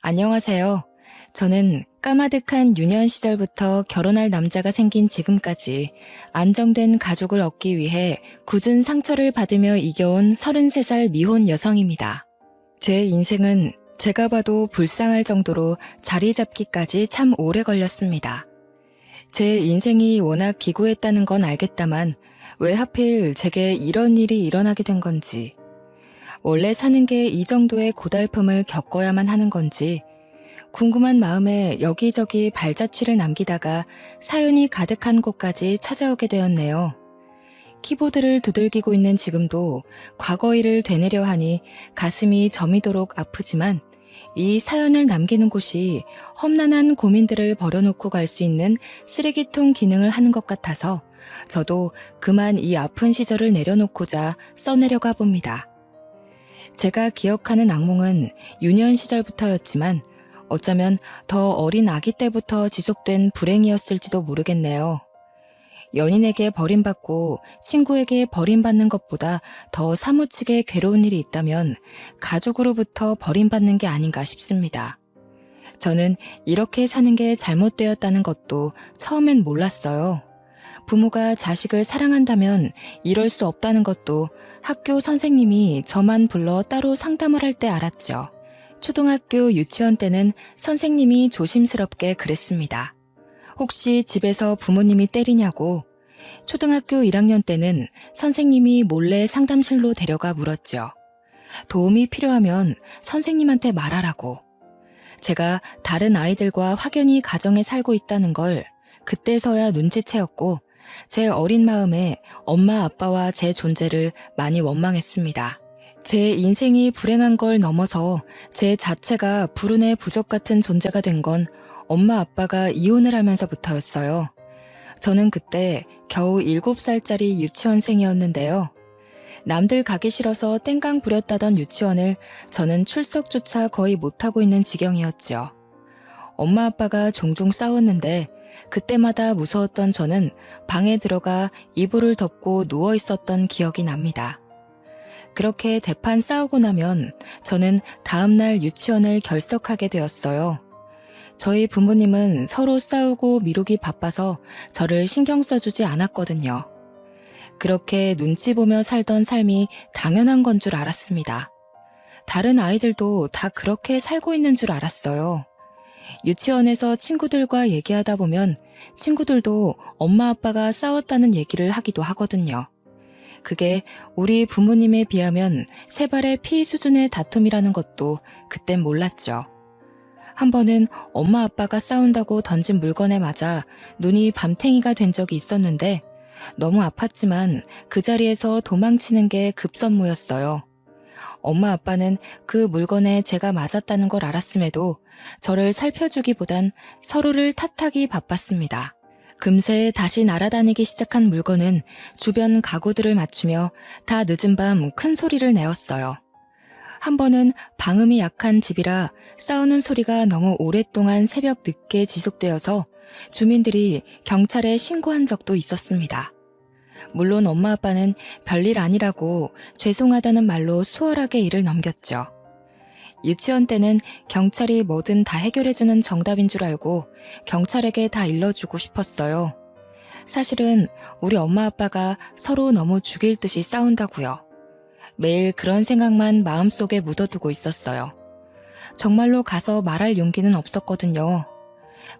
안녕하세요. 저는 까마득한 유년 시절부터 결혼할 남자가 생긴 지금까지 안정된 가족을 얻기 위해 굳은 상처를 받으며 이겨온 33살 미혼 여성입니다. 제 인생은 제가 봐도 불쌍할 정도로 자리 잡기까지 참 오래 걸렸습니다. 제 인생이 워낙 기구했다는 건 알겠다만 왜 하필 제게 이런 일이 일어나게 된 건지, 원래 사는 게 이 정도의 고달픔을 겪어야만 하는 건지 궁금한 마음에 여기저기 발자취를 남기다가 사연이 가득한 곳까지 찾아오게 되었네요. 키보드를 두들기고 있는 지금도 과거 일을 되뇌려 하니 가슴이 저미도록 아프지만 이 사연을 남기는 곳이 험난한 고민들을 버려놓고 갈 수 있는 쓰레기통 기능을 하는 것 같아서 저도 그만 이 아픈 시절을 내려놓고자 써내려가 봅니다. 제가 기억하는 악몽은 유년 시절부터였지만 어쩌면 더 어린 아기 때부터 지속된 불행이었을지도 모르겠네요. 연인에게 버림받고 친구에게 버림받는 것보다 더 사무치게 괴로운 일이 있다면 가족으로부터 버림받는 게 아닌가 싶습니다. 저는 이렇게 사는 게 잘못되었다는 것도 처음엔 몰랐어요. 부모가 자식을 사랑한다면 이럴 수 없다는 것도 학교 선생님이 저만 불러 따로 상담을 할 때 알았죠. 초등학교 유치원 때는 선생님이 조심스럽게 그랬습니다. 혹시 집에서 부모님이 때리냐고. 초등학교 1학년 때는 선생님이 몰래 상담실로 데려가 물었죠. 도움이 필요하면 선생님한테 말하라고. 제가 다른 아이들과 확연히 가정에 살고 있다는 걸 그때서야 눈치채었고 제 어린 마음에 엄마 아빠와 제 존재를 많이 원망했습니다. 제 인생이 불행한 걸 넘어서 제 자체가 불운의 부적 같은 존재가 된 건 엄마 아빠가 이혼을 하면서부터였어요. 저는 그때 겨우 7살짜리 유치원생이었는데요. 남들 가기 싫어서 땡깡 부렸다던 유치원을 저는 출석조차 거의 못하고 있는 지경이었죠. 엄마 아빠가 종종 싸웠는데 그때마다 무서웠던 저는 방에 들어가 이불을 덮고 누워 있었던 기억이 납니다. 그렇게 대판 싸우고 나면 저는 다음날 유치원을 결석하게 되었어요. 저희 부모님은 서로 싸우고 미루기 바빠서 저를 신경 써주지 않았거든요. 그렇게 눈치 보며 살던 삶이 당연한 건 줄 알았습니다. 다른 아이들도 다 그렇게 살고 있는 줄 알았어요. 유치원에서 친구들과 얘기하다 보면 친구들도 엄마 아빠가 싸웠다는 얘기를 하기도 하거든요. 그게 우리 부모님에 비하면 세 발의 피 수준의 다툼이라는 것도 그땐 몰랐죠. 한 번은 엄마 아빠가 싸운다고 던진 물건에 맞아 눈이 밤탱이가 된 적이 있었는데 너무 아팠지만 그 자리에서 도망치는 게 급선무였어요. 엄마 아빠는 그 물건에 제가 맞았다는 걸 알았음에도 저를 살펴주기보단 서로를 탓하기 바빴습니다. 금세 다시 날아다니기 시작한 물건은 주변 가구들을 맞추며 다 늦은 밤 큰 소리를 내었어요. 한 번은 방음이 약한 집이라 싸우는 소리가 너무 오랫동안 새벽 늦게 지속되어서 주민들이 경찰에 신고한 적도 있었습니다. 물론 엄마 아빠는 별일 아니라고 죄송하다는 말로 수월하게 일을 넘겼죠. 유치원 때는 경찰이 뭐든 다 해결해주는 정답인 줄 알고 경찰에게 다 일러주고 싶었어요. 사실은 우리 엄마 아빠가 서로 너무 죽일 듯이 싸운다고요. 매일 그런 생각만 마음속에 묻어두고 있었어요. 정말로 가서 말할 용기는 없었거든요.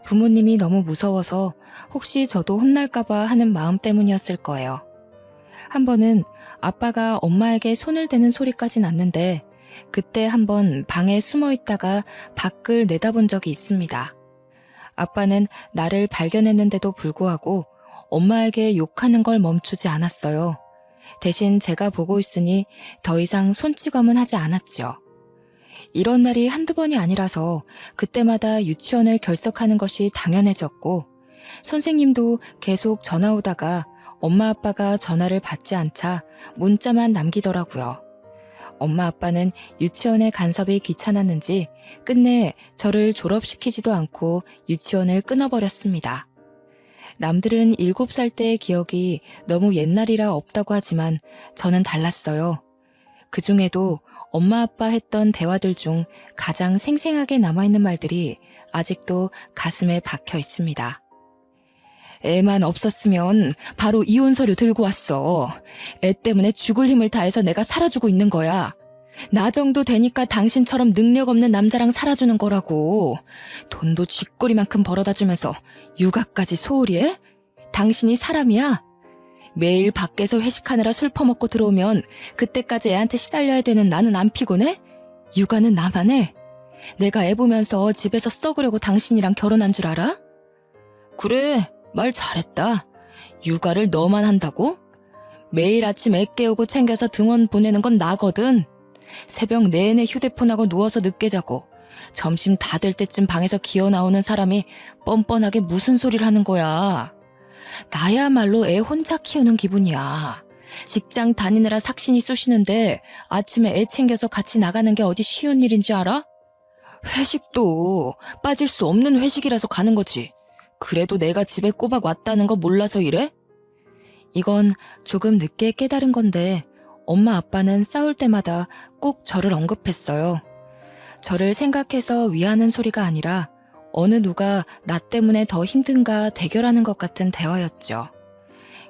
부모님이 너무 무서워서 혹시 저도 혼날까봐 하는 마음 때문이었을 거예요. 한 번은 아빠가 엄마에게 손을 대는 소리까지 났는데 그때 한번 방에 숨어 있다가 밖을 내다본 적이 있습니다. 아빠는 나를 발견했는데도 불구하고 엄마에게 욕하는 걸 멈추지 않았어요. 대신 제가 보고 있으니 더 이상 손찌검은 하지 않았죠. 이런 날이 한두 번이 아니라서 그때마다 유치원을 결석하는 것이 당연해졌고 선생님도 계속 전화 오다가 엄마 아빠가 전화를 받지 않자 문자만 남기더라고요. 엄마 아빠는 유치원에 간섭이 귀찮았는지 끝내 저를 졸업시키지도 않고 유치원을 끊어버렸습니다. 남들은 7살 때의 기억이 너무 옛날이라 없다고 하지만 저는 달랐어요. 그 중에도 엄마 아빠 했던 대화들 중 가장 생생하게 남아있는 말들이 아직도 가슴에 박혀 있습니다. 애만 없었으면 바로 이혼 서류 들고 왔어. 애 때문에 죽을 힘을 다해서 내가 살아주고 있는 거야. 나 정도 되니까 당신처럼 능력 없는 남자랑 살아주는 거라고. 돈도 쥐꼬리만큼 벌어다 주면서 육아까지 소홀히 해? 당신이 사람이야? 매일 밖에서 회식하느라 술 퍼먹고 들어오면 그때까지 애한테 시달려야 되는 나는 안 피곤해? 육아는 나만 해. 내가 애 보면서 집에서 썩으려고 당신이랑 결혼한 줄 알아? 그래, 말 잘했다. 육아를 너만 한다고? 매일 아침 애 깨우고 챙겨서 등원 보내는 건 나거든. 새벽 내내 휴대폰하고 누워서 늦게 자고 점심 다 될 때쯤 방에서 기어 나오는 사람이 뻔뻔하게 무슨 소리를 하는 거야. 나야말로 애 혼자 키우는 기분이야. 직장 다니느라 삭신이 쑤시는데 아침에 애 챙겨서 같이 나가는 게 어디 쉬운 일인지 알아? 회식도 빠질 수 없는 회식이라서 가는 거지. 그래도 내가 집에 꼬박 왔다는 거 몰라서 이래? 이건 조금 늦게 깨달은 건데 엄마 아빠는 싸울 때마다 꼭 저를 언급했어요. 저를 생각해서 위하는 소리가 아니라 어느 누가 나 때문에 더 힘든가 대결하는 것 같은 대화였죠.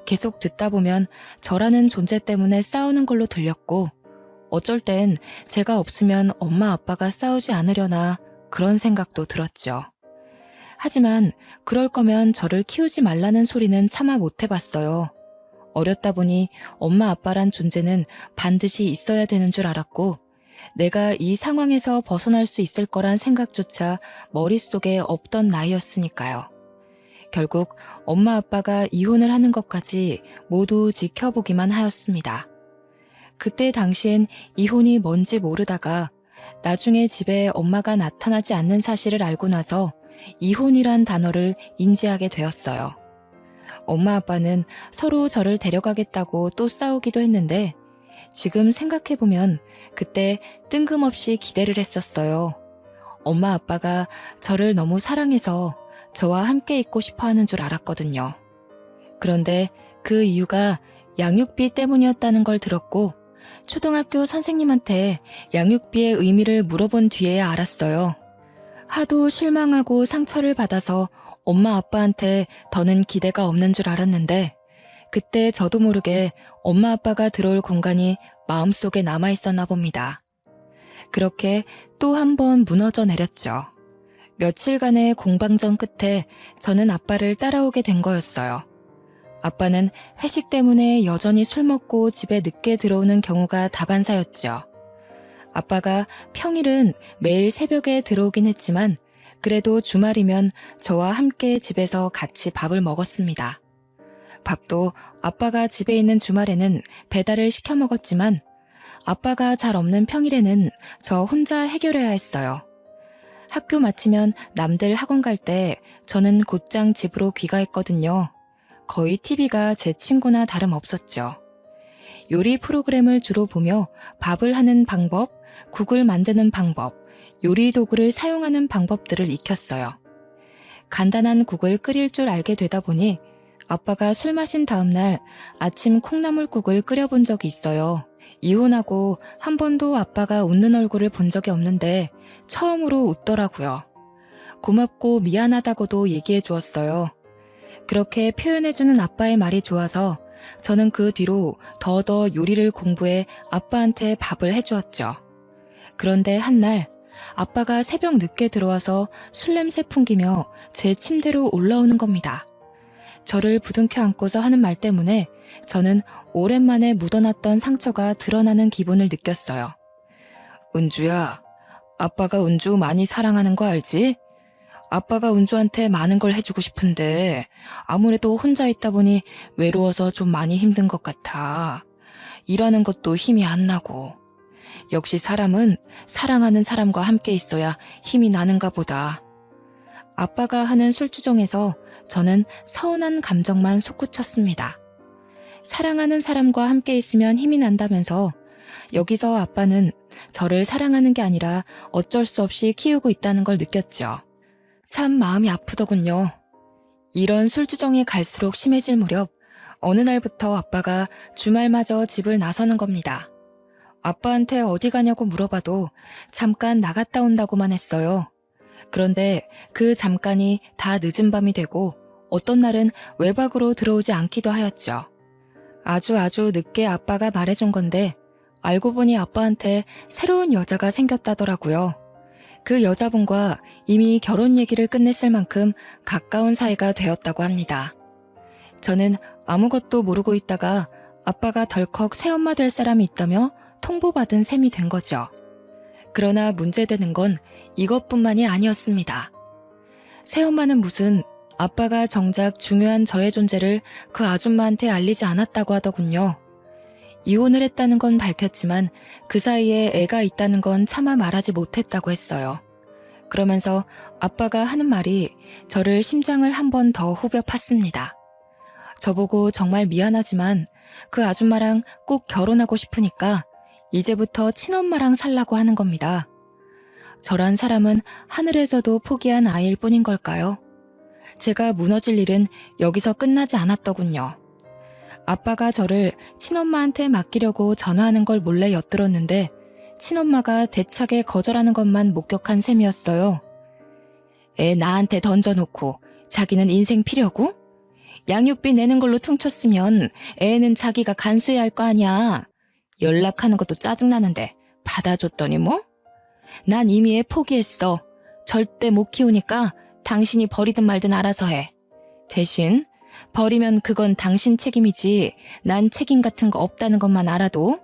계속 듣다 보면 저라는 존재 때문에 싸우는 걸로 들렸고 어쩔 땐 제가 없으면 엄마 아빠가 싸우지 않으려나 그런 생각도 들었죠. 하지만 그럴 거면 저를 키우지 말라는 소리는 차마 못 해봤어요. 어렸다 보니 엄마 아빠란 존재는 반드시 있어야 되는 줄 알았고 내가 이 상황에서 벗어날 수 있을 거란 생각조차 머릿속에 없던 나이였으니까요. 결국 엄마 아빠가 이혼을 하는 것까지 모두 지켜보기만 하였습니다. 그때 당시엔 이혼이 뭔지 모르다가 나중에 집에 엄마가 나타나지 않는 사실을 알고 나서 이혼이란 단어를 인지하게 되었어요. 엄마 아빠는 서로 저를 데려가겠다고 또 싸우기도 했는데 지금 생각해보면 그때 뜬금없이 기대를 했었어요. 엄마 아빠가 저를 너무 사랑해서 저와 함께 있고 싶어 하는 줄 알았거든요. 그런데 그 이유가 양육비 때문이었다는 걸 들었고 초등학교 선생님한테 양육비의 의미를 물어본 뒤에야 알았어요. 하도 실망하고 상처를 받아서 엄마 아빠한테 더는 기대가 없는 줄 알았는데 그때 저도 모르게 엄마 아빠가 들어올 공간이 마음속에 남아있었나 봅니다. 그렇게 또 한 번 무너져 내렸죠. 며칠간의 공방전 끝에 저는 아빠를 따라오게 된 거였어요. 아빠는 회식 때문에 여전히 술 먹고 집에 늦게 들어오는 경우가 다반사였죠. 아빠가 평일은 매일 새벽에 들어오긴 했지만 그래도 주말이면 저와 함께 집에서 같이 밥을 먹었습니다. 밥도 아빠가 집에 있는 주말에는 배달을 시켜 먹었지만 아빠가 잘 없는 평일에는 저 혼자 해결해야 했어요. 학교 마치면 남들 학원 갈 때 저는 곧장 집으로 귀가했거든요. 거의 TV가 제 친구나 다름없었죠. 요리 프로그램을 주로 보며 밥을 하는 방법, 국을 만드는 방법, 요리 도구를 사용하는 방법들을 익혔어요. 간단한 국을 끓일 줄 알게 되다 보니 아빠가 술 마신 다음 날 아침 콩나물국을 끓여본 적이 있어요. 이혼하고 한 번도 아빠가 웃는 얼굴을 본 적이 없는데 처음으로 웃더라고요. 고맙고 미안하다고도 얘기해 주었어요. 그렇게 표현해주는 아빠의 말이 좋아서 저는 그 뒤로 더더 요리를 공부해 아빠한테 밥을 해주었죠. 그런데 한날 아빠가 새벽 늦게 들어와서 술 냄새 풍기며 제 침대로 올라오는 겁니다. 저를 부둥켜 안고서 하는 말 때문에 저는 오랜만에 묻어놨던 상처가 드러나는 기분을 느꼈어요. 은주야, 아빠가 은주 많이 사랑하는 거 알지? 아빠가 은주한테 많은 걸 해주고 싶은데 아무래도 혼자 있다 보니 외로워서 좀 많이 힘든 것 같아. 일하는 것도 힘이 안 나고. 역시 사람은 사랑하는 사람과 함께 있어야 힘이 나는가 보다. 아빠가 하는 술주정에서 저는 서운한 감정만 솟구쳤습니다. 사랑하는 사람과 함께 있으면 힘이 난다면서 여기서 아빠는 저를 사랑하는 게 아니라 어쩔 수 없이 키우고 있다는 걸 느꼈죠. 참 마음이 아프더군요. 이런 술주정이 갈수록 심해질 무렵 어느 날부터 아빠가 주말마저 집을 나서는 겁니다. 아빠한테 어디 가냐고 물어봐도 잠깐 나갔다 온다고만 했어요. 그런데 그 잠깐이 다 늦은 밤이 되고 어떤 날은 외박으로 들어오지 않기도 하였죠. 아주 늦게 아빠가 말해준 건데 알고 보니 아빠한테 새로운 여자가 생겼다더라고요. 그 여자분과 이미 결혼 얘기를 끝냈을 만큼 가까운 사이가 되었다고 합니다. 저는 아무것도 모르고 있다가 아빠가 덜컥 새엄마 될 사람이 있다며 통보받은 셈이 된 거죠. 그러나 문제되는 건 이것뿐만이 아니었습니다. 새엄마는 무슨 아빠가 정작 중요한 저의 존재를 그 아줌마한테 알리지 않았다고 하더군요. 이혼을 했다는 건 밝혔지만 그 사이에 애가 있다는 건 차마 말하지 못했다고 했어요. 그러면서 아빠가 하는 말이 저를 심장을 한 번 더 후벼 팠습니다. 저보고 정말 미안하지만 그 아줌마랑 꼭 결혼하고 싶으니까 이제부터 친엄마랑 살라고 하는 겁니다. 저란 사람은 하늘에서도 포기한 아이일 뿐인 걸까요? 제가 무너질 일은 여기서 끝나지 않았더군요. 아빠가 저를 친엄마한테 맡기려고 전화하는 걸 몰래 엿들었는데 친엄마가 대차게 거절하는 것만 목격한 셈이었어요. 애 나한테 던져놓고 자기는 인생 필요고? 양육비 내는 걸로 퉁쳤으면 애는 자기가 간수해야 할 거 아니야. 연락하는 것도 짜증나는데 받아줬더니 뭐? 난 이미 애 포기했어. 절대 못 키우니까 당신이 버리든 말든 알아서 해. 대신 버리면 그건 당신 책임이지 난 책임 같은 거 없다는 것만 알아도.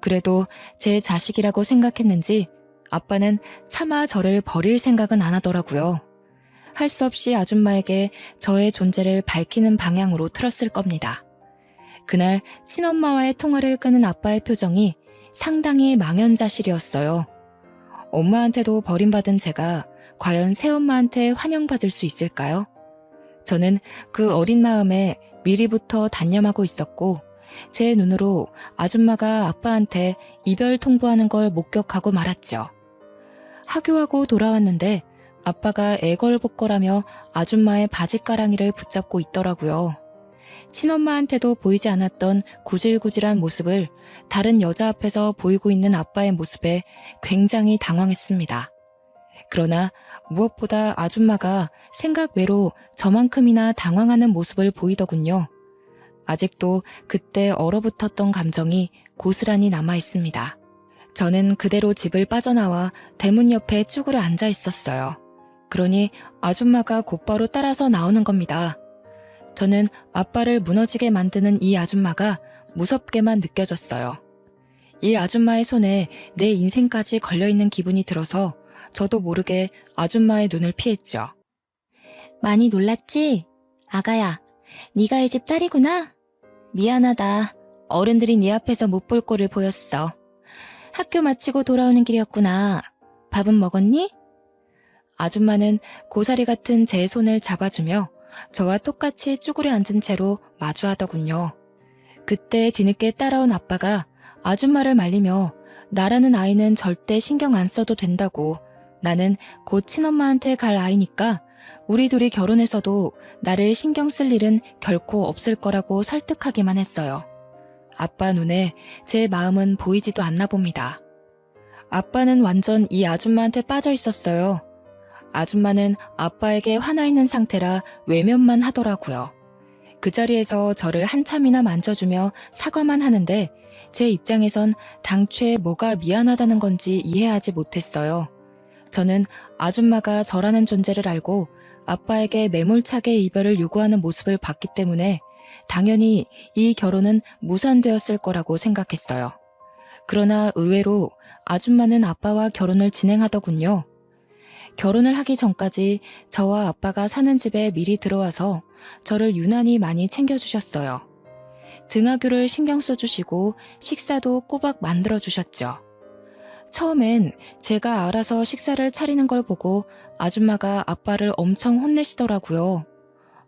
그래도 제 자식이라고 생각했는지 아빠는 차마 저를 버릴 생각은 안 하더라고요. 할 수 없이 아줌마에게 저의 존재를 밝히는 방향으로 틀었을 겁니다. 그날 친엄마와의 통화를 끄는 아빠의 표정이 상당히 망연자실이었어요. 엄마한테도 버림받은 제가 과연 새엄마한테 환영받을 수 있을까요? 저는 그 어린 마음에 미리부터 단념하고 있었고 제 눈으로 아줌마가 아빠한테 이별 통보하는 걸 목격하고 말았죠. 하교하고 돌아왔는데 아빠가 애걸복걸하며 아줌마의 바짓가랑이를 붙잡고 있더라고요. 친엄마한테도 보이지 않았던 구질구질한 모습을 다른 여자 앞에서 보이고 있는 아빠의 모습에 굉장히 당황했습니다. 그러나 무엇보다 아줌마가 생각 외로 저만큼이나 당황하는 모습을 보이더군요. 아직도 그때 얼어붙었던 감정이 고스란히 남아 있습니다. 저는 그대로 집을 빠져나와 대문 옆에 쭈그려 앉아 있었어요. 그러니 아줌마가 곧바로 따라서 나오는 겁니다. 저는 아빠를 무너지게 만드는 이 아줌마가 무섭게만 느껴졌어요. 이 아줌마의 손에 내 인생까지 걸려있는 기분이 들어서 저도 모르게 아줌마의 눈을 피했죠. 많이 놀랐지? 아가야, 네가 이 집 딸이구나? 미안하다. 어른들이 네 앞에서 못 볼 꼴을 보였어. 학교 마치고 돌아오는 길이었구나. 밥은 먹었니? 아줌마는 고사리 같은 제 손을 잡아주며 저와 똑같이 쭈그려 앉은 채로 마주하더군요. 그때 뒤늦게 따라온 아빠가 아줌마를 말리며 나라는 아이는 절대 신경 안 써도 된다고, 나는 곧 친엄마한테 갈 아이니까 우리 둘이 결혼해서도 나를 신경 쓸 일은 결코 없을 거라고 설득하기만 했어요. 아빠 눈에 제 마음은 보이지도 않나 봅니다. 아빠는 완전 이 아줌마한테 빠져 있었어요. 아줌마는 아빠에게 화나 있는 상태라 외면만 하더라고요. 그 자리에서 저를 한참이나 만져주며 사과만 하는데 제 입장에선 당최 뭐가 미안하다는 건지 이해하지 못했어요. 저는 아줌마가 저라는 존재를 알고 아빠에게 매몰차게 이별을 요구하는 모습을 봤기 때문에 당연히 이 결혼은 무산되었을 거라고 생각했어요. 그러나 의외로 아줌마는 아빠와 결혼을 진행하더군요. 결혼을 하기 전까지 저와 아빠가 사는 집에 미리 들어와서 저를 유난히 많이 챙겨주셨어요. 등하교를 신경 써주시고 식사도 꼬박 만들어주셨죠. 처음엔 제가 알아서 식사를 차리는 걸 보고 아줌마가 아빠를 엄청 혼내시더라고요.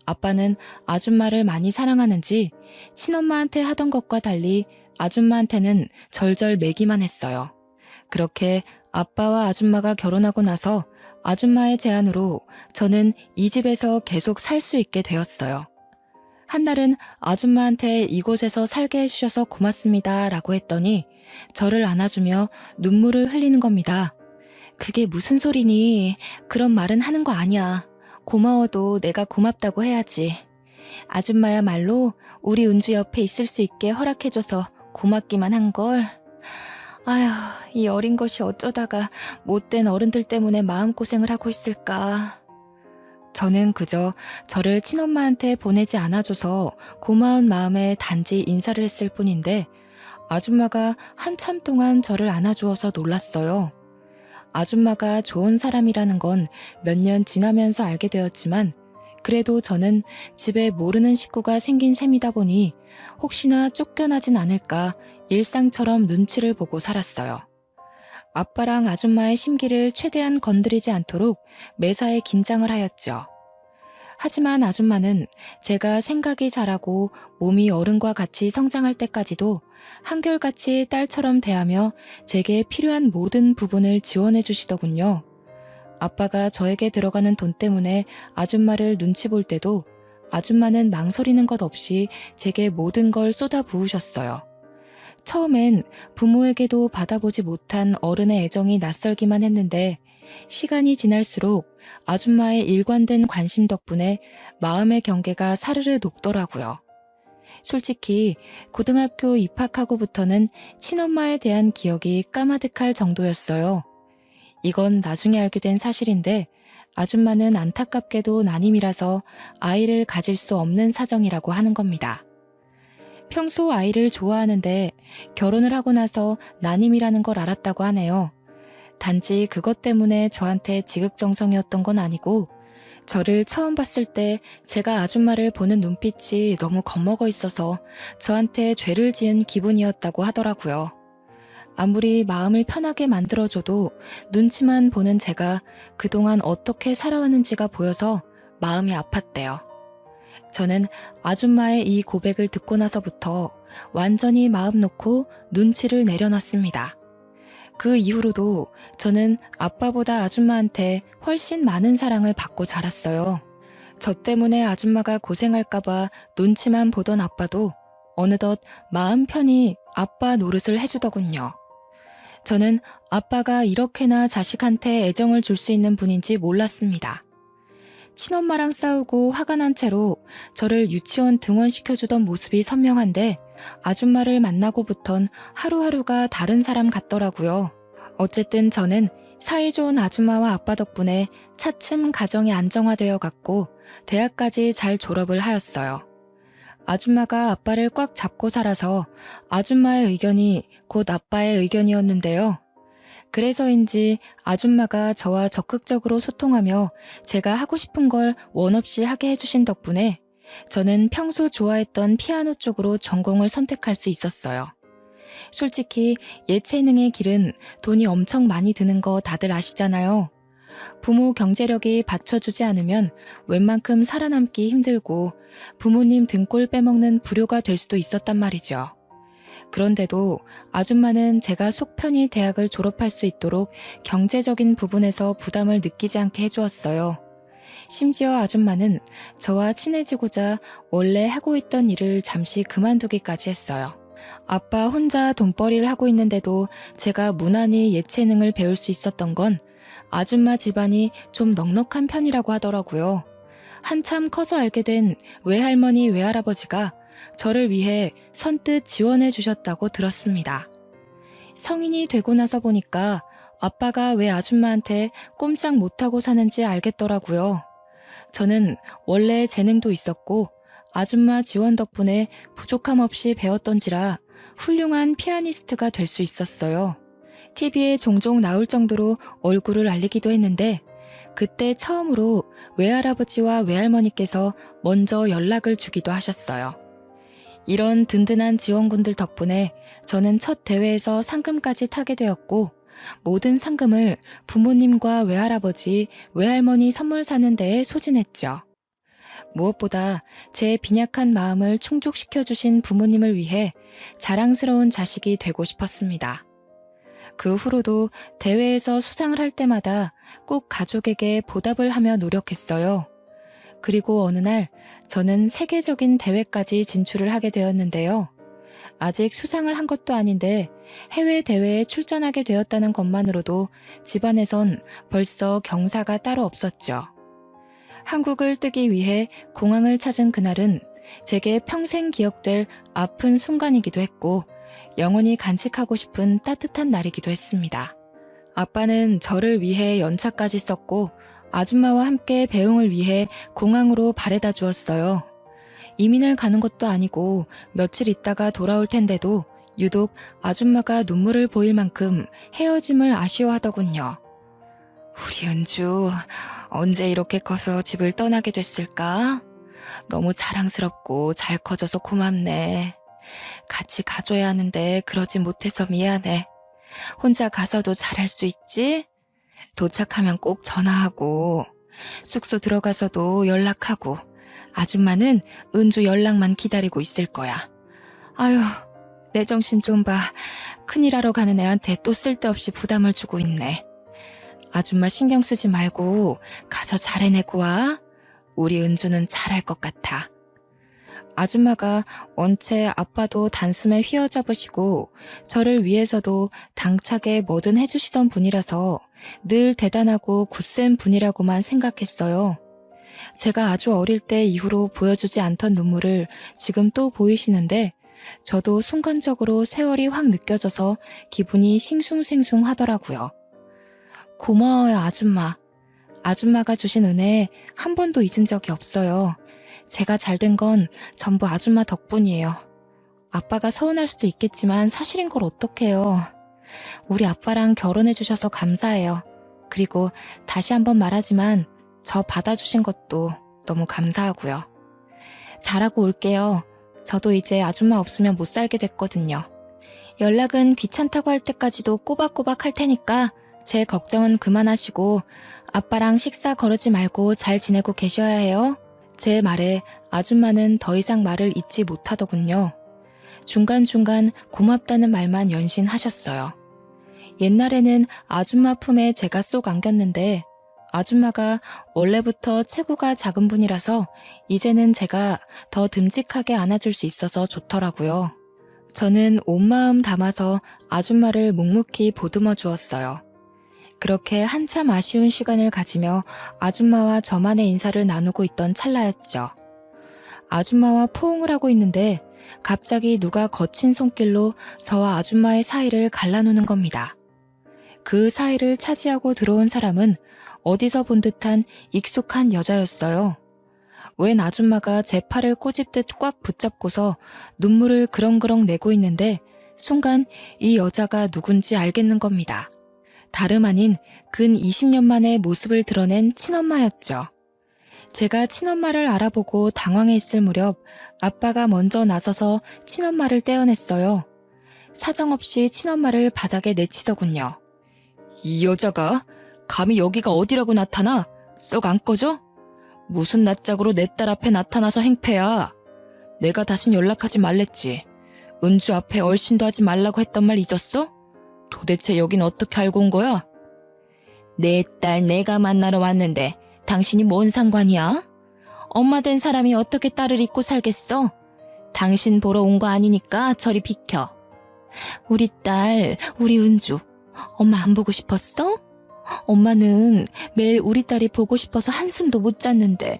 아빠는 아줌마를 많이 사랑하는지 친엄마한테 하던 것과 달리 아줌마한테는 절절 매기만 했어요. 그렇게 아빠와 아줌마가 결혼하고 나서 아줌마의 제안으로 저는 이 집에서 계속 살 수 있게 되었어요. 한날은 아줌마한테 이곳에서 살게 해주셔서 고맙습니다 라고 했더니 저를 안아주며 눈물을 흘리는 겁니다. 그게 무슨 소리니? 그런 말은 하는 거 아니야. 고마워도 내가 고맙다고 해야지. 아줌마야말로 우리 은주 옆에 있을 수 있게 허락해줘서 고맙기만 한걸. 아휴, 이 어린 것이 어쩌다가 못된 어른들 때문에 마음고생을 하고 있을까. 저는 그저 저를 친엄마한테 보내지 않아줘서 고마운 마음에 단지 인사를 했을 뿐인데 아줌마가 한참 동안 저를 안아주어서 놀랐어요. 아줌마가 좋은 사람이라는 건 몇 년 지나면서 알게 되었지만 그래도 저는 집에 모르는 식구가 생긴 셈이다 보니 혹시나 쫓겨나진 않을까 일상처럼 눈치를 보고 살았어요. 아빠랑 아줌마의 심기를 최대한 건드리지 않도록 매사에 긴장을 하였죠. 하지만 아줌마는 제가 생각이 자라고 몸이 어른과 같이 성장할 때까지도 한결같이 딸처럼 대하며 제게 필요한 모든 부분을 지원해 주시더군요. 아빠가 저에게 들어가는 돈 때문에 아줌마를 눈치 볼 때도 아줌마는 망설이는 것 없이 제게 모든 걸 쏟아 부으셨어요. 처음엔 부모에게도 받아보지 못한 어른의 애정이 낯설기만 했는데 시간이 지날수록 아줌마의 일관된 관심 덕분에 마음의 경계가 사르르 녹더라고요. 솔직히 고등학교 입학하고부터는 친엄마에 대한 기억이 까마득할 정도였어요. 이건 나중에 알게 된 사실인데 아줌마는 안타깝게도 난임이라서 아이를 가질 수 없는 사정이라고 하는 겁니다. 평소 아이를 좋아하는데 결혼을 하고 나서 난임이라는 걸 알았다고 하네요. 단지 그것 때문에 저한테 지극정성이었던 건 아니고 저를 처음 봤을 때 제가 아줌마를 보는 눈빛이 너무 겁먹어 있어서 저한테 죄를 지은 기분이었다고 하더라고요. 아무리 마음을 편하게 만들어줘도 눈치만 보는 제가 그동안 어떻게 살아왔는지가 보여서 마음이 아팠대요. 저는 아줌마의 이 고백을 듣고 나서부터 완전히 마음 놓고 눈치를 내려놨습니다. 그 이후로도 저는 아빠보다 아줌마한테 훨씬 많은 사랑을 받고 자랐어요. 저 때문에 아줌마가 고생할까봐 눈치만 보던 아빠도 어느덧 마음 편히 아빠 노릇을 해주더군요. 저는 아빠가 이렇게나 자식한테 애정을 줄 수 있는 분인지 몰랐습니다. 친엄마랑 싸우고 화가 난 채로 저를 유치원 등원시켜주던 모습이 선명한데 아줌마를 만나고부턴 하루하루가 다른 사람 같더라고요. 어쨌든 저는 사이좋은 아줌마와 아빠 덕분에 차츰 가정이 안정화되어 갔고 대학까지 잘 졸업을 하였어요. 아줌마가 아빠를 꽉 잡고 살아서 아줌마의 의견이 곧 아빠의 의견이었는데요. 그래서인지 아줌마가 저와 적극적으로 소통하며 제가 하고 싶은 걸 원 없이 하게 해주신 덕분에 저는 평소 좋아했던 피아노 쪽으로 전공을 선택할 수 있었어요. 솔직히 예체능의 길은 돈이 엄청 많이 드는 거 다들 아시잖아요. 부모 경제력이 받쳐주지 않으면 웬만큼 살아남기 힘들고 부모님 등골 빼먹는 불효가 될 수도 있었단 말이죠. 그런데도 아줌마는 제가 속 편히 대학을 졸업할 수 있도록 경제적인 부분에서 부담을 느끼지 않게 해주었어요. 심지어 아줌마는 저와 친해지고자 원래 하고 있던 일을 잠시 그만두기까지 했어요. 아빠 혼자 돈벌이를 하고 있는데도 제가 무난히 예체능을 배울 수 있었던 건 아줌마 집안이 좀 넉넉한 편이라고 하더라고요. 한참 커서 알게 된 외할머니 외할아버지가 저를 위해 선뜻 지원해 주셨다고 들었습니다. 성인이 되고 나서 보니까 아빠가 왜 아줌마한테 꼼짝 못하고 사는지 알겠더라고요. 저는 원래 재능도 있었고 아줌마 지원 덕분에 부족함 없이 배웠던지라 훌륭한 피아니스트가 될 수 있었어요. TV에 종종 나올 정도로 얼굴을 알리기도 했는데 그때 처음으로 외할아버지와 외할머니께서 먼저 연락을 주기도 하셨어요. 이런 든든한 지원군들 덕분에 저는 첫 대회에서 상금까지 타게 되었고 모든 상금을 부모님과 외할아버지, 외할머니 선물 사는 데에 소진했죠. 무엇보다 제 빈약한 마음을 충족시켜주신 부모님을 위해 자랑스러운 자식이 되고 싶었습니다. 그 후로도 대회에서 수상을 할 때마다 꼭 가족에게 보답을 하며 노력했어요. 그리고 어느 날 저는 세계적인 대회까지 진출을 하게 되었는데요. 아직 수상을 한 것도 아닌데 해외 대회에 출전하게 되었다는 것만으로도 집안에선 벌써 경사가 따로 없었죠. 한국을 뜨기 위해 공항을 찾은 그날은 제게 평생 기억될 아픈 순간이기도 했고 영원히 간직하고 싶은 따뜻한 날이기도 했습니다. 아빠는 저를 위해 연차까지 썼고 아줌마와 함께 배웅을 위해 공항으로 바래다 주었어요. 이민을 가는 것도 아니고 며칠 있다가 돌아올 텐데도 유독 아줌마가 눈물을 보일 만큼 헤어짐을 아쉬워하더군요. 우리 은주, 언제 이렇게 커서 집을 떠나게 됐을까? 너무 자랑스럽고 잘 커져서 고맙네. 같이 가줘야 하는데 그러지 못해서 미안해. 혼자 가서도 잘할 수 있지? 도착하면 꼭 전화하고, 숙소 들어가서도 연락하고, 아줌마는 은주 연락만 기다리고 있을 거야. 아휴, 내 정신 좀 봐. 큰일 하러 가는 애한테 또 쓸데없이 부담을 주고 있네. 아줌마 신경 쓰지 말고 가서 잘 해내고 와. 우리 은주는 잘할 것 같아. 아줌마가 원체 아빠도 단숨에 휘어잡으시고 저를 위해서도 당차게 뭐든 해주시던 분이라서 늘 대단하고 굳센 분이라고만 생각했어요. 제가 아주 어릴 때 이후로 보여주지 않던 눈물을 지금 또 보이시는데 저도 순간적으로 세월이 확 느껴져서 기분이 싱숭생숭 하더라고요. 고마워요, 아줌마. 아줌마가 주신 은혜 한 번도 잊은 적이 없어요. 제가 잘된 건 전부 아줌마 덕분이에요. 아빠가 서운할 수도 있겠지만 사실인 걸 어떡해요. 우리 아빠랑 결혼해 주셔서 감사해요. 그리고 다시 한번 말하지만 저 받아주신 것도 너무 감사하고요. 잘하고 올게요. 저도 이제 아줌마 없으면 못 살게 됐거든요. 연락은 귀찮다고 할 때까지도 꼬박꼬박 할 테니까 제 걱정은 그만하시고 아빠랑 식사 거르지 말고 잘 지내고 계셔야 해요. 제 말에 아줌마는 더 이상 말을 잇지 못하더군요. 중간중간 고맙다는 말만 연신하셨어요. 옛날에는 아줌마 품에 제가 쏙 안겼는데 아줌마가 원래부터 체구가 작은 분이라서 이제는 제가 더 듬직하게 안아줄 수 있어서 좋더라고요. 저는 온 마음 담아서 아줌마를 묵묵히 보듬어 주었어요. 그렇게 한참 아쉬운 시간을 가지며 아줌마와 저만의 인사를 나누고 있던 찰나였죠. 아줌마와 포옹을 하고 있는데 갑자기 누가 거친 손길로 저와 아줌마의 사이를 갈라놓는 겁니다. 그 사이를 차지하고 들어온 사람은 어디서 본 듯한 익숙한 여자였어요. 웬 아줌마가 제 팔을 꼬집듯 꽉 붙잡고서 눈물을 그렁그렁 내고 있는데 순간 이 여자가 누군지 알겠는 겁니다. 다름 아닌 근 20년 만에 모습을 드러낸 친엄마였죠. 제가 친엄마를 알아보고 당황해 있을 무렵 아빠가 먼저 나서서 친엄마를 떼어냈어요. 사정없이 친엄마를 바닥에 내치더군요. 이 여자가 감히 여기가 어디라고 나타나? 썩 안 꺼져? 무슨 낯짝으로 내 딸 앞에 나타나서 행패야. 내가 다신 연락하지 말랬지. 은주 앞에 얼씬도 하지 말라고 했던 말 잊었어? 도대체 여긴 어떻게 알고 온 거야? 내 딸 내가 만나러 왔는데 당신이 뭔 상관이야? 엄마 된 사람이 어떻게 딸을 잊고 살겠어? 당신 보러 온 거 아니니까 저리 비켜. 우리 딸, 우리 은주, 엄마 안 보고 싶었어? 엄마는 매일 우리 딸이 보고 싶어서 한숨도 못 잤는데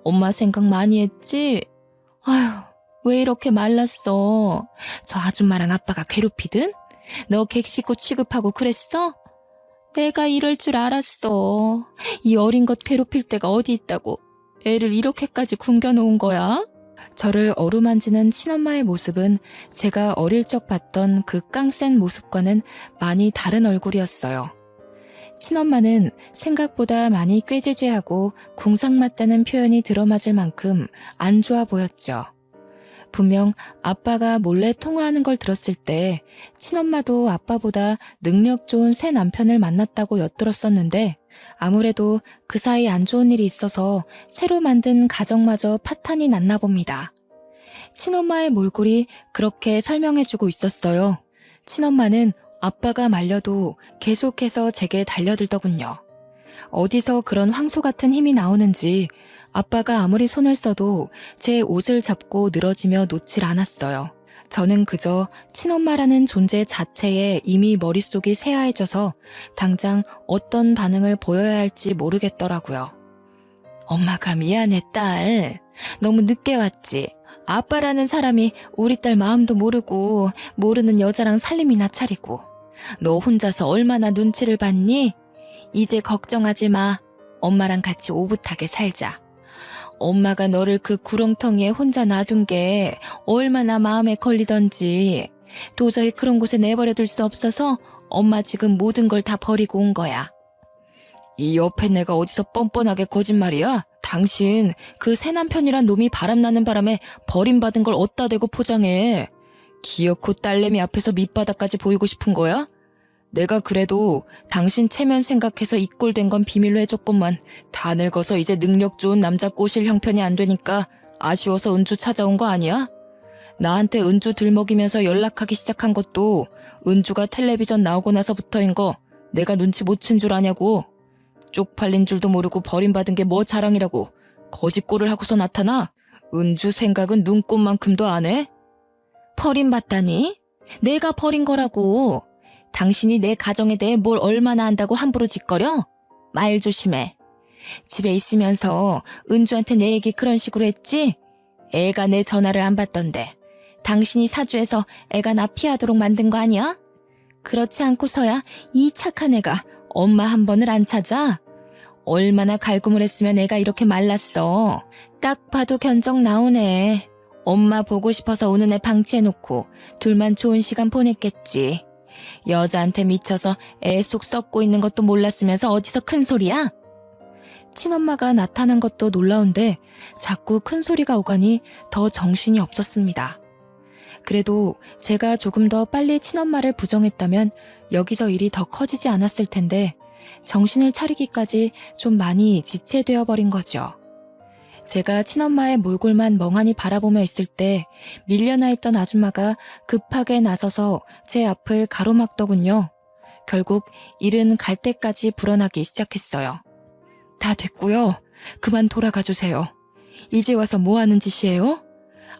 엄마 생각 많이 했지? 아휴, 왜 이렇게 말랐어? 저 아줌마랑 아빠가 괴롭히든? 너 객식구 취급하고 그랬어? 내가 이럴 줄 알았어. 이 어린 것 괴롭힐 데가 어디 있다고 애를 이렇게까지 굶겨놓은 거야? 저를 어루만지는 친엄마의 모습은 제가 어릴 적 봤던 그 깡센 모습과는 많이 다른 얼굴이었어요. 친엄마는 생각보다 많이 꾀죄죄하고 궁상맞다는 표현이 들어맞을 만큼 안 좋아 보였죠. 분명 아빠가 몰래 통화하는 걸 들었을 때 친엄마도 아빠보다 능력 좋은 새 남편을 만났다고 엿들었었는데 아무래도 그 사이 안 좋은 일이 있어서 새로 만든 가정마저 파탄이 났나 봅니다. 친엄마의 몰골이 그렇게 설명해주고 있었어요. 친엄마는 아빠가 말려도 계속해서 제게 달려들더군요. 어디서 그런 황소 같은 힘이 나오는지 아빠가 아무리 손을 써도 제 옷을 잡고 늘어지며 놓질 않았어요. 저는 그저 친엄마라는 존재 자체에 이미 머릿속이 새하얘져서 당장 어떤 반응을 보여야 할지 모르겠더라고요. 엄마가 미안해, 딸. 너무 늦게 왔지. 아빠라는 사람이 우리 딸 마음도 모르고 모르는 여자랑 살림이나 차리고. 너 혼자서 얼마나 눈치를 봤니? 이제 걱정하지 마. 엄마랑 같이 오붓하게 살자. 엄마가 너를 그 구렁텅이에 혼자 놔둔 게 얼마나 마음에 걸리던지. 도저히 그런 곳에 내버려둘 수 없어서 엄마 지금 모든 걸 다 버리고 온 거야. 이 옆에 내가 어디서 뻔뻔하게 거짓말이야? 당신 그 새 남편이란 놈이 바람나는 바람에 버림받은 걸 어디다 대고 포장해. 기어코 딸내미 앞에서 밑바닥까지 보이고 싶은 거야? 내가 그래도 당신 체면 생각해서 이 꼴 된 건 비밀로 해줬건만 다 늙어서 이제 능력 좋은 남자 꼬실 형편이 안 되니까 아쉬워서 은주 찾아온 거 아니야? 나한테 은주 들먹이면서 연락하기 시작한 것도 은주가 텔레비전 나오고 나서부터인 거 내가 눈치 못 챈 줄 아냐고. 쪽팔린 줄도 모르고 버림받은 게 뭐 자랑이라고 거짓골을 하고서 나타나? 은주 생각은 눈꼽만큼도 안 해? 버림받다니? 내가 버린 거라고. 당신이 내 가정에 대해 뭘 얼마나 안다고 함부로 짓거려? 말 조심해. 집에 있으면서 은주한테 내 얘기 그런 식으로 했지? 애가 내 전화를 안 받던데 당신이 사주해서 애가 나 피하도록 만든 거 아니야? 그렇지 않고서야 이 착한 애가 엄마 한 번을 안 찾아? 얼마나 갈굼을 했으면 애가 이렇게 말랐어. 딱 봐도 견적 나오네. 엄마 보고 싶어서 오는 애 방치해놓고 둘만 좋은 시간 보냈겠지. 여자한테 미쳐서 애 속 썩고 있는 것도 몰랐으면서 어디서 큰 소리야? 친엄마가 나타난 것도 놀라운데 자꾸 큰 소리가 오가니 더 정신이 없었습니다. 그래도 제가 조금 더 빨리 친엄마를 부정했다면 여기서 일이 더 커지지 않았을 텐데 정신을 차리기까지 좀 많이 지체되어 버린 거죠. 제가 친엄마의 몰골만 멍하니 바라보며 있을 때 밀려나 있던 아줌마가 급하게 나서서 제 앞을 가로막더군요. 결국 일은 갈 때까지 불어나기 시작했어요. 다 됐고요. 그만 돌아가 주세요. 이제 와서 뭐 하는 짓이에요?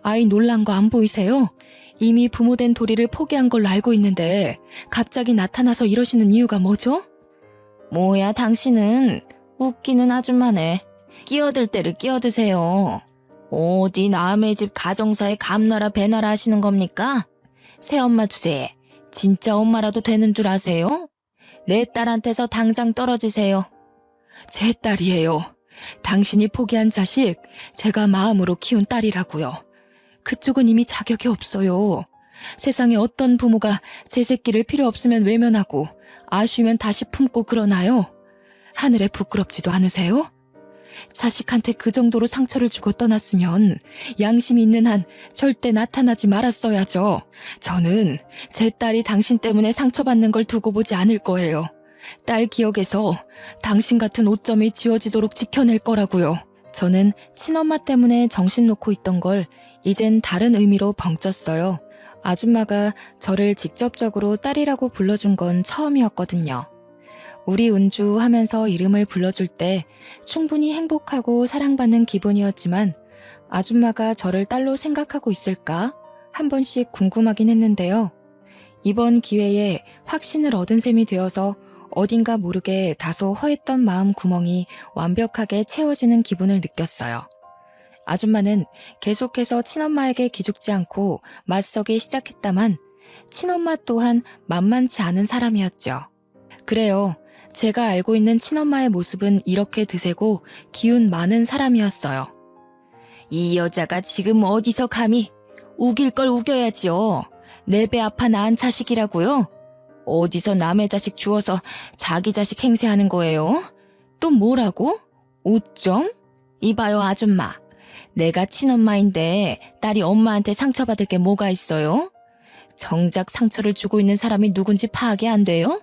아이 놀란 거 안 보이세요? 이미 부모된 도리를 포기한 걸로 알고 있는데 갑자기 나타나서 이러시는 이유가 뭐죠? 뭐야 당신은 웃기는 아줌마네. 끼어들 때를 끼어드세요. 어디 남의 집 가정사에 감나라 배나라 하시는 겁니까? 새엄마 주제에 진짜 엄마라도 되는 줄 아세요? 내 딸한테서 당장 떨어지세요. 제 딸이에요. 당신이 포기한 자식 제가 마음으로 키운 딸이라고요. 그쪽은 이미 자격이 없어요. 세상에 어떤 부모가 제 새끼를 필요 없으면 외면하고 아쉬우면 다시 품고 그러나요? 하늘에 부끄럽지도 않으세요? 자식한테 그 정도로 상처를 주고 떠났으면 양심이 있는 한 절대 나타나지 말았어야죠. 저는 제 딸이 당신 때문에 상처받는 걸 두고 보지 않을 거예요. 딸 기억에서 당신 같은 오점이 지워지도록 지켜낼 거라고요. 저는 친엄마 때문에 정신 놓고 있던 걸 이젠 다른 의미로 벙쪘어요. 아줌마가 저를 직접적으로 딸이라고 불러준 건 처음이었거든요. 우리 은주 하면서 이름을 불러줄 때 충분히 행복하고 사랑받는 기분이었지만 아줌마가 저를 딸로 생각하고 있을까 한 번씩 궁금하긴 했는데요. 이번 기회에 확신을 얻은 셈이 되어서 어딘가 모르게 다소 허했던 마음 구멍이 완벽하게 채워지는 기분을 느꼈어요. 아줌마는 계속해서 친엄마에게 기죽지 않고 맞서기 시작했다만 친엄마 또한 만만치 않은 사람이었죠. 그래요. 제가 알고 있는 친엄마의 모습은 이렇게 드세고 기운 많은 사람이었어요. 이 여자가 지금 어디서 감히 우길 걸 우겨야지요. 내 배 아파 낳은 자식이라고요? 어디서 남의 자식 주워서 자기 자식 행세하는 거예요? 또 뭐라고? 5점? 이봐요 아줌마. 내가 친엄마인데 딸이 엄마한테 상처받을 게 뭐가 있어요? 정작 상처를 주고 있는 사람이 누군지 파악이 안 돼요?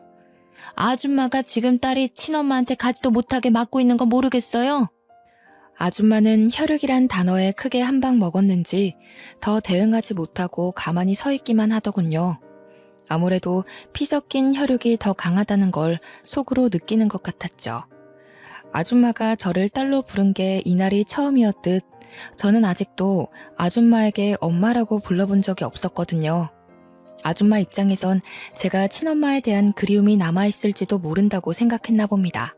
아줌마가 지금 딸이 친엄마한테 가지도 못하게 맞고 있는 거 모르겠어요? 아줌마는 혈육이란 단어에 크게 한 방 먹었는지 더 대응하지 못하고 가만히 서 있기만 하더군요. 아무래도 피 섞인 혈육이 더 강하다는 걸 속으로 느끼는 것 같았죠. 아줌마가 저를 딸로 부른 게 이날이 처음이었듯 저는 아직도 아줌마에게 엄마라고 불러본 적이 없었거든요. 아줌마 입장에선 제가 친엄마에 대한 그리움이 남아있을지도 모른다고 생각했나 봅니다.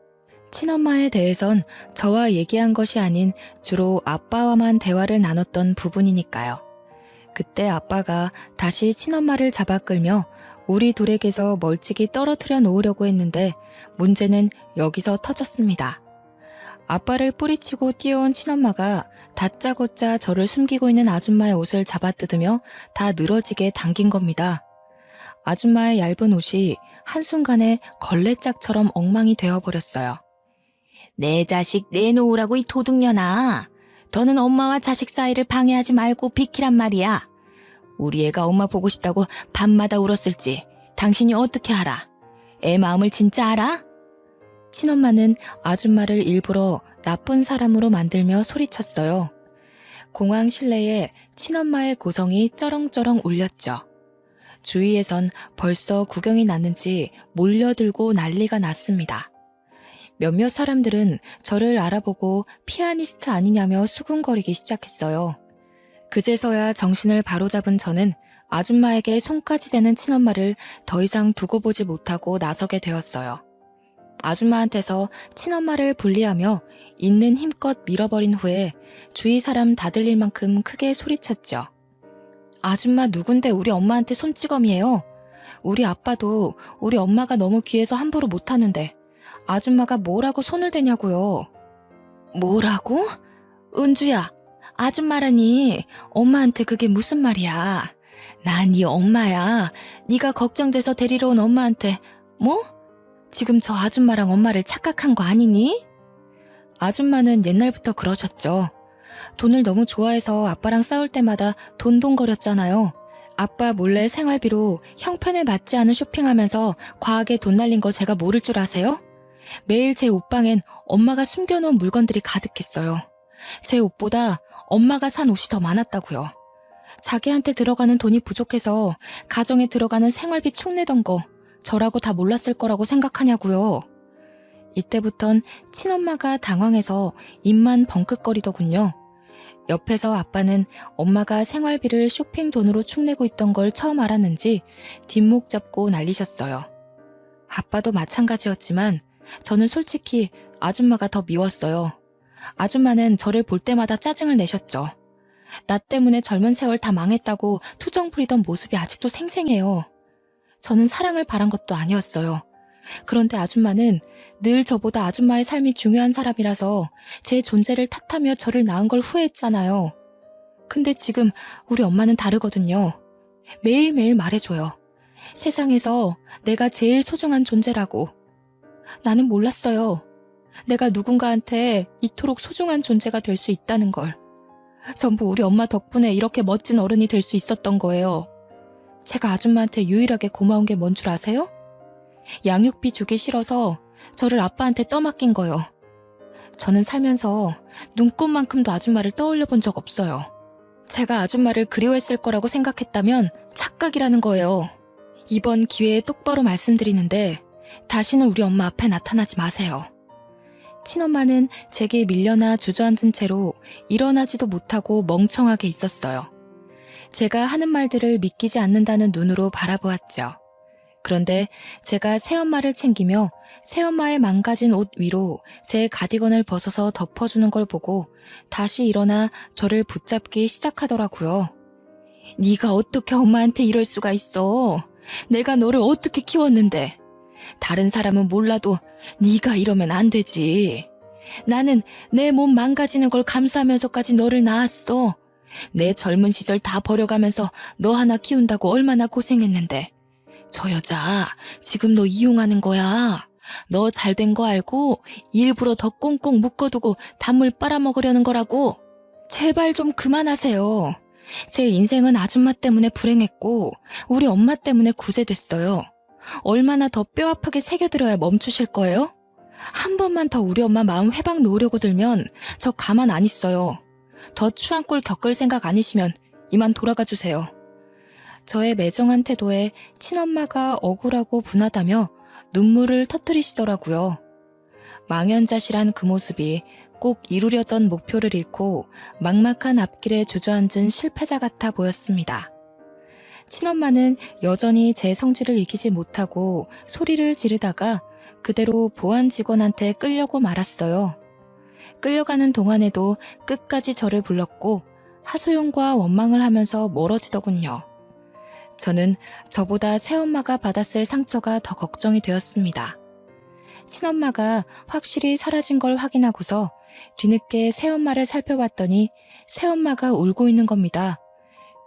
친엄마에 대해선 저와 얘기한 것이 아닌 주로 아빠와만 대화를 나눴던 부분이니까요. 그때 아빠가 다시 친엄마를 잡아 끌며 우리 둘에게서 멀찍이 떨어뜨려 놓으려고 했는데 문제는 여기서 터졌습니다. 아빠를 뿌리치고 뛰어온 친엄마가 다짜고짜 저를 숨기고 있는 아줌마의 옷을 잡아뜯으며 다 늘어지게 당긴 겁니다. 아줌마의 얇은 옷이 한순간에 걸레짝처럼 엉망이 되어버렸어요. 내 자식 내놓으라고 이 도둑년아. 더는 엄마와 자식 사이를 방해하지 말고 비키란 말이야. 우리 애가 엄마 보고 싶다고 밤마다 울었을지 당신이 어떻게 알아? 애 마음을 진짜 알아? 친엄마는 아줌마를 일부러 나쁜 사람으로 만들며 소리쳤어요. 공항 실내에 친엄마의 고성이 쩌렁쩌렁 울렸죠. 주위에선 벌써 구경이 났는지 몰려들고 난리가 났습니다. 몇몇 사람들은 저를 알아보고 피아니스트 아니냐며 수군거리기 시작했어요. 그제서야 정신을 바로잡은 저는 아줌마에게 손까지 대는 친엄마를 더 이상 두고 보지 못하고 나서게 되었어요. 아줌마한테서 친엄마를 분리하며 있는 힘껏 밀어버린 후에 주위 사람 다 들릴 만큼 크게 소리쳤죠. 아줌마 누군데 우리 엄마한테 손찌검이에요. 우리 아빠도 우리 엄마가 너무 귀해서 함부로 못하는데 아줌마가 뭐라고 손을 대냐고요. 뭐라고? 은주야, 아줌마라니 엄마한테 그게 무슨 말이야. 난 네 엄마야. 네가 걱정돼서 데리러 온 엄마한테 뭐? 지금 저 아줌마랑 엄마를 착각한 거 아니니? 아줌마는 옛날부터 그러셨죠. 돈을 너무 좋아해서 아빠랑 싸울 때마다 돈돈거렸잖아요. 아빠 몰래 생활비로 형편에 맞지 않은 쇼핑하면서 과하게 돈 날린 거 제가 모를 줄 아세요? 매일 제 옷방엔 엄마가 숨겨놓은 물건들이 가득했어요. 제 옷보다 엄마가 산 옷이 더 많았다고요. 자기한테 들어가는 돈이 부족해서 가정에 들어가는 생활비 축내던 거 저라고 다 몰랐을 거라고 생각하냐고요. 이때부턴 친엄마가 당황해서 입만 벙긋거리더군요. 옆에서 아빠는 엄마가 생활비를 쇼핑 돈으로 축내고 있던 걸 처음 알았는지 뒷목 잡고 난리셨어요. 아빠도 마찬가지였지만 저는 솔직히 아줌마가 더 미웠어요. 아줌마는 저를 볼 때마다 짜증을 내셨죠. 나 때문에 젊은 세월 다 망했다고 투정 부리던 모습이 아직도 생생해요. 저는 사랑을 바란 것도 아니었어요. 그런데 아줌마는 늘 저보다 아줌마의 삶이 중요한 사람이라서 제 존재를 탓하며 저를 낳은 걸 후회했잖아요. 근데 지금 우리 엄마는 다르거든요. 매일매일 말해줘요. 세상에서 내가 제일 소중한 존재라고. 나는 몰랐어요. 내가 누군가한테 이토록 소중한 존재가 될 수 있다는 걸. 전부 우리 엄마 덕분에 이렇게 멋진 어른이 될 수 있었던 거예요. 제가 아줌마한테 유일하게 고마운 게 뭔 줄 아세요? 양육비 주기 싫어서 저를 아빠한테 떠맡긴 거요. 저는 살면서 눈꽃만큼도 아줌마를 떠올려 본 적 없어요. 제가 아줌마를 그리워했을 거라고 생각했다면 착각이라는 거예요. 이번 기회에 똑바로 말씀드리는데 다시는 우리 엄마 앞에 나타나지 마세요. 친엄마는 제게 밀려나 주저앉은 채로 일어나지도 못하고 멍청하게 있었어요. 제가 하는 말들을 믿기지 않는다는 눈으로 바라보았죠. 그런데 제가 새엄마를 챙기며 새엄마의 망가진 옷 위로 제 가디건을 벗어서 덮어주는 걸 보고 다시 일어나 저를 붙잡기 시작하더라고요. 네가 어떻게 엄마한테 이럴 수가 있어? 내가 너를 어떻게 키웠는데? 다른 사람은 몰라도 네가 이러면 안 되지. 나는 내 몸 망가지는 걸 감수하면서까지 너를 낳았어. 내 젊은 시절 다 버려가면서 너 하나 키운다고 얼마나 고생했는데. 저 여자 지금 너 이용하는 거야. 너 잘된 거 알고 일부러 더 꽁꽁 묶어두고 단물 빨아먹으려는 거라고. 제발 좀 그만하세요. 제 인생은 아줌마 때문에 불행했고 우리 엄마 때문에 구제됐어요. 얼마나 더 뼈아프게 새겨들어야 멈추실 거예요? 한 번만 더 우리 엄마 마음 회방 놓으려고 들면 저 가만 안 있어요. 더 추한 꼴 겪을 생각 아니시면 이만 돌아가 주세요. 저의 매정한 태도에 친엄마가 억울하고 분하다며 눈물을 터뜨리시더라고요. 망연자실한 그 모습이 꼭 이루려던 목표를 잃고 막막한 앞길에 주저앉은 실패자 같아 보였습니다. 친엄마는 여전히 제 성질을 이기지 못하고 소리를 지르다가 그대로 보안 직원한테 끌려고 말았어요. 끌려가는 동안에도 끝까지 저를 불렀고 하소연과 원망을 하면서 멀어지더군요. 저는 저보다 새엄마가 받았을 상처가 더 걱정이 되었습니다. 친엄마가 확실히 사라진 걸 확인하고서 뒤늦게 새엄마를 살펴봤더니 새엄마가 울고 있는 겁니다.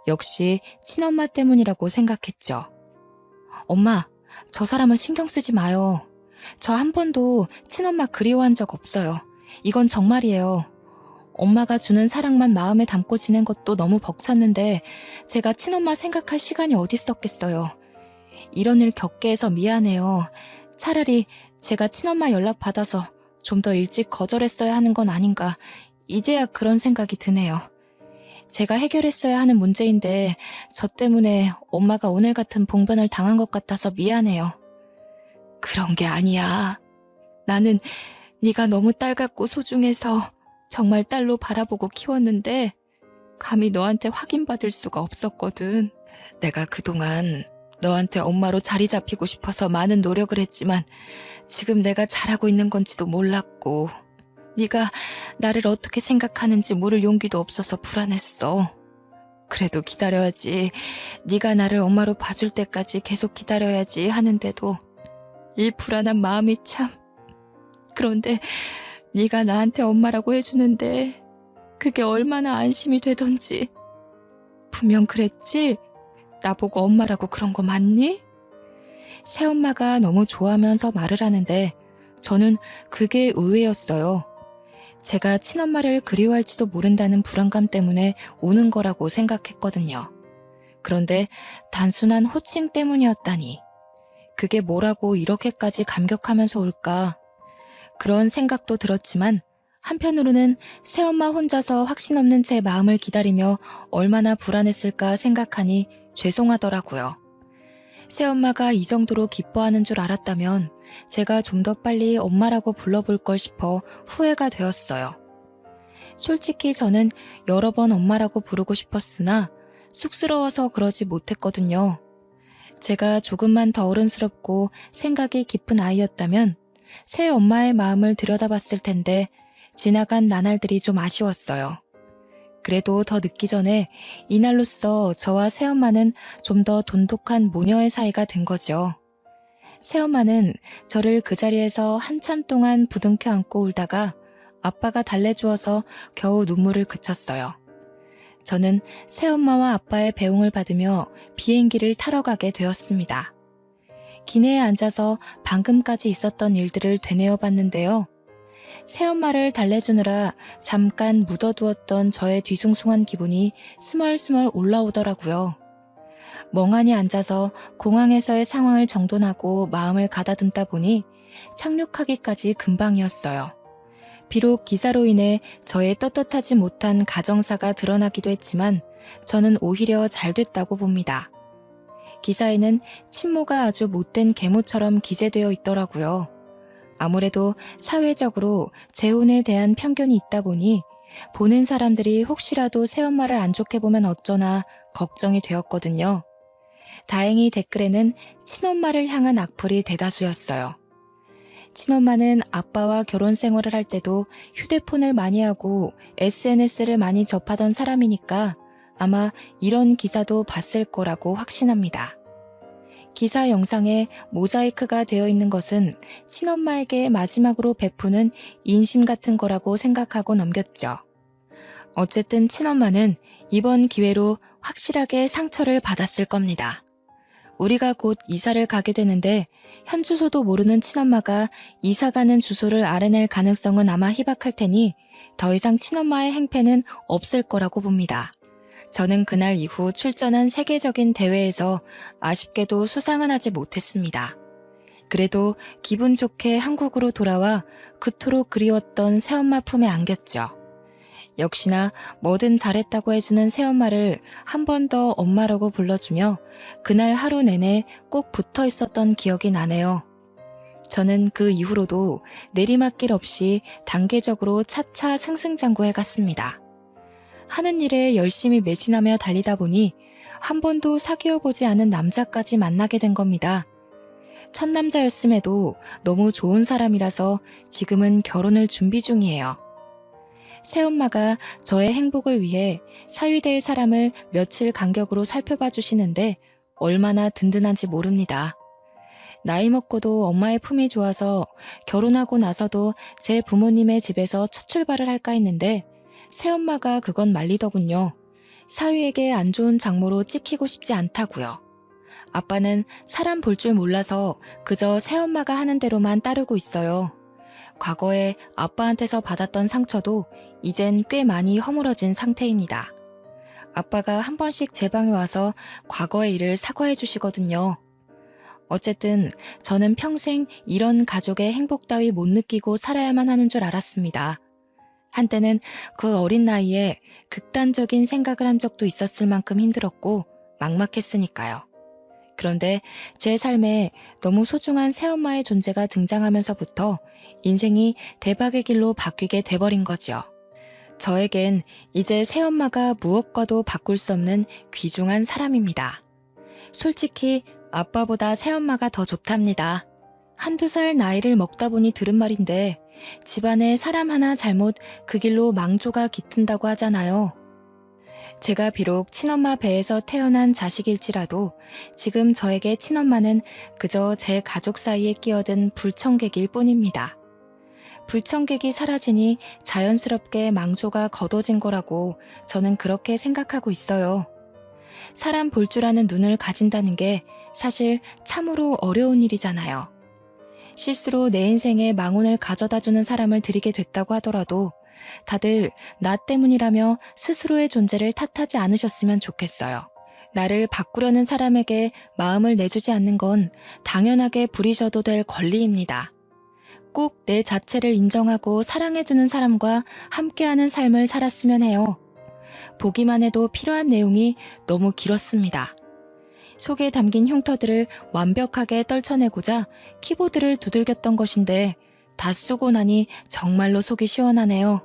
역시 친엄마 때문이라고 생각했죠. 엄마, 저 사람은 신경 쓰지 마요. 저 한 번도 친엄마 그리워한 적 없어요. 이건 정말이에요. 엄마가 주는 사랑만 마음에 담고 지낸 것도 너무 벅찼는데 제가 친엄마 생각할 시간이 어디 있었겠어요. 이런 일 겪게 해서 미안해요. 차라리 제가 친엄마 연락 받아서 좀 더 일찍 거절했어야 하는 건 아닌가. 이제야 그런 생각이 드네요. 제가 해결했어야 하는 문제인데 저 때문에 엄마가 오늘 같은 봉변을 당한 것 같아서 미안해요. 그런 게 아니야. 나는 네가 너무 딸 같고 소중해서 정말 딸로 바라보고 키웠는데 감히 너한테 확인받을 수가 없었거든. 내가 그동안 너한테 엄마로 자리 잡히고 싶어서 많은 노력을 했지만 지금 내가 잘하고 있는 건지도 몰랐고 네가 나를 어떻게 생각하는지 물을 용기도 없어서 불안했어. 그래도 기다려야지. 네가 나를 엄마로 봐줄 때까지 계속 기다려야지 하는데도 이 불안한 마음이 참. 그런데 네가 나한테 엄마라고 해주는데 그게 얼마나 안심이 되던지. 분명 그랬지? 나보고 엄마라고 그런 거 맞니? 새엄마가 너무 좋아하면서 말을 하는데 저는 그게 의외였어요. 제가 친엄마를 그리워할지도 모른다는 불안감 때문에 우는 거라고 생각했거든요. 그런데 단순한 호칭 때문이었다니. 그게 뭐라고 이렇게까지 감격하면서 울까? 그런 생각도 들었지만 한편으로는 새엄마 혼자서 확신 없는 제 마음을 기다리며 얼마나 불안했을까 생각하니 죄송하더라고요. 새엄마가 이 정도로 기뻐하는 줄 알았다면 제가 좀 더 빨리 엄마라고 불러볼 걸 싶어 후회가 되었어요. 솔직히 저는 여러 번 엄마라고 부르고 싶었으나 쑥스러워서 그러지 못했거든요. 제가 조금만 더 어른스럽고 생각이 깊은 아이였다면 새 엄마의 마음을 들여다봤을 텐데 지나간 나날들이 좀 아쉬웠어요. 그래도 더 늦기 전에 이날로써 저와 새엄마는 좀 더 돈독한 모녀의 사이가 된 거죠. 새엄마는 저를 그 자리에서 한참 동안 부둥켜 안고 울다가 아빠가 달래주어서 겨우 눈물을 그쳤어요. 저는 새엄마와 아빠의 배웅을 받으며 비행기를 타러 가게 되었습니다. 기내에 앉아서 방금까지 있었던 일들을 되뇌어 봤는데요. 새엄마를 달래주느라 잠깐 묻어두었던 저의 뒤숭숭한 기분이 스멀스멀 올라오더라고요. 멍하니 앉아서 공항에서의 상황을 정돈하고 마음을 가다듬다 보니 착륙하기까지 금방이었어요. 비록 기사로 인해 저의 떳떳하지 못한 가정사가 드러나기도 했지만 저는 오히려 잘 됐다고 봅니다. 기사에는 친모가 아주 못된 계모처럼 기재되어 있더라고요. 아무래도 사회적으로 재혼에 대한 편견이 있다 보니 보는 사람들이 혹시라도 새엄마를 안 좋게 보면 어쩌나 걱정이 되었거든요. 다행히 댓글에는 친엄마를 향한 악플이 대다수였어요. 친엄마는 아빠와 결혼 생활을 할 때도 휴대폰을 많이 하고 SNS를 많이 접하던 사람이니까 아마 이런 기사도 봤을 거라고 확신합니다. 기사 영상에 모자이크가 되어 있는 것은 친엄마에게 마지막으로 베푸는 인심 같은 거라고 생각하고 넘겼죠. 어쨌든 친엄마는 이번 기회로 확실하게 상처를 받았을 겁니다. 우리가 곧 이사를 가게 되는데 현 주소도 모르는 친엄마가 이사 가는 주소를 알아낼 가능성은 아마 희박할 테니 더 이상 친엄마의 행패는 없을 거라고 봅니다. 저는 그날 이후 출전한 세계적인 대회에서 아쉽게도 수상은 하지 못했습니다. 그래도 기분 좋게 한국으로 돌아와 그토록 그리웠던 새엄마 품에 안겼죠. 역시나 뭐든 잘했다고 해주는 새엄마를 한 번 더 엄마라고 불러주며 그날 하루 내내 꼭 붙어 있었던 기억이 나네요. 저는 그 이후로도 내리막길 없이 단계적으로 차차 승승장구해 갔습니다. 하는 일에 열심히 매진하며 달리다 보니 한 번도 사귀어 보지 않은 남자까지 만나게 된 겁니다. 첫 남자였음에도 너무 좋은 사람이라서 지금은 결혼을 준비 중이에요. 새엄마가 저의 행복을 위해 사위될 사람을 며칠 간격으로 살펴봐 주시는데 얼마나 든든한지 모릅니다. 나이 먹고도 엄마의 품이 좋아서 결혼하고 나서도 제 부모님의 집에서 첫 출발을 할까 했는데 새엄마가 그건 말리더군요. 사위에게 안 좋은 장모로 찍히고 싶지 않다고요. 아빠는 사람 볼 줄 몰라서 그저 새엄마가 하는 대로만 따르고 있어요. 과거에 아빠한테서 받았던 상처도 이젠 꽤 많이 허물어진 상태입니다. 아빠가 한 번씩 제 방에 와서 과거의 일을 사과해 주시거든요. 어쨌든 저는 평생 이런 가족의 행복 따위 못 느끼고 살아야만 하는 줄 알았습니다. 한때는 그 어린 나이에 극단적인 생각을 한 적도 있었을 만큼 힘들었고 막막했으니까요. 그런데 제 삶에 너무 소중한 새엄마의 존재가 등장하면서부터 인생이 대박의 길로 바뀌게 돼버린 거죠. 저에겐 이제 새엄마가 무엇과도 바꿀 수 없는 귀중한 사람입니다. 솔직히 아빠보다 새엄마가 더 좋답니다. 한두 살 나이를 먹다 보니 들은 말인데 집안에 사람 하나 잘못 그 길로 망조가 깃든다고 하잖아요. 제가 비록 친엄마 배에서 태어난 자식일지라도 지금 저에게 친엄마는 그저 제 가족 사이에 끼어든 불청객일 뿐입니다. 불청객이 사라지니 자연스럽게 망조가 걷어진 거라고 저는 그렇게 생각하고 있어요. 사람 볼 줄 아는 눈을 가진다는 게 사실 참으로 어려운 일이잖아요. 실수로 내 인생에 망운을 가져다주는 사람을 들이게 됐다고 하더라도 다들 나 때문이라며 스스로의 존재를 탓하지 않으셨으면 좋겠어요. 나를 바꾸려는 사람에게 마음을 내주지 않는 건 당연하게 부리셔도 될 권리입니다. 꼭 내 자체를 인정하고 사랑해주는 사람과 함께하는 삶을 살았으면 해요. 보기만 해도 필요한 내용이 너무 길었습니다. 속에 담긴 흉터들을 완벽하게 떨쳐내고자 키보드를 두들겼던 것인데 다 쓰고 나니 정말로 속이 시원하네요.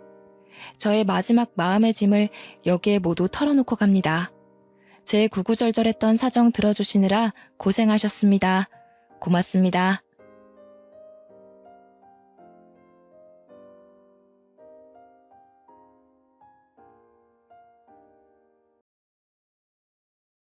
저의 마지막 마음의 짐을 여기에 모두 털어놓고 갑니다. 제 구구절절했던 사정 들어주시느라 고생하셨습니다. 고맙습니다.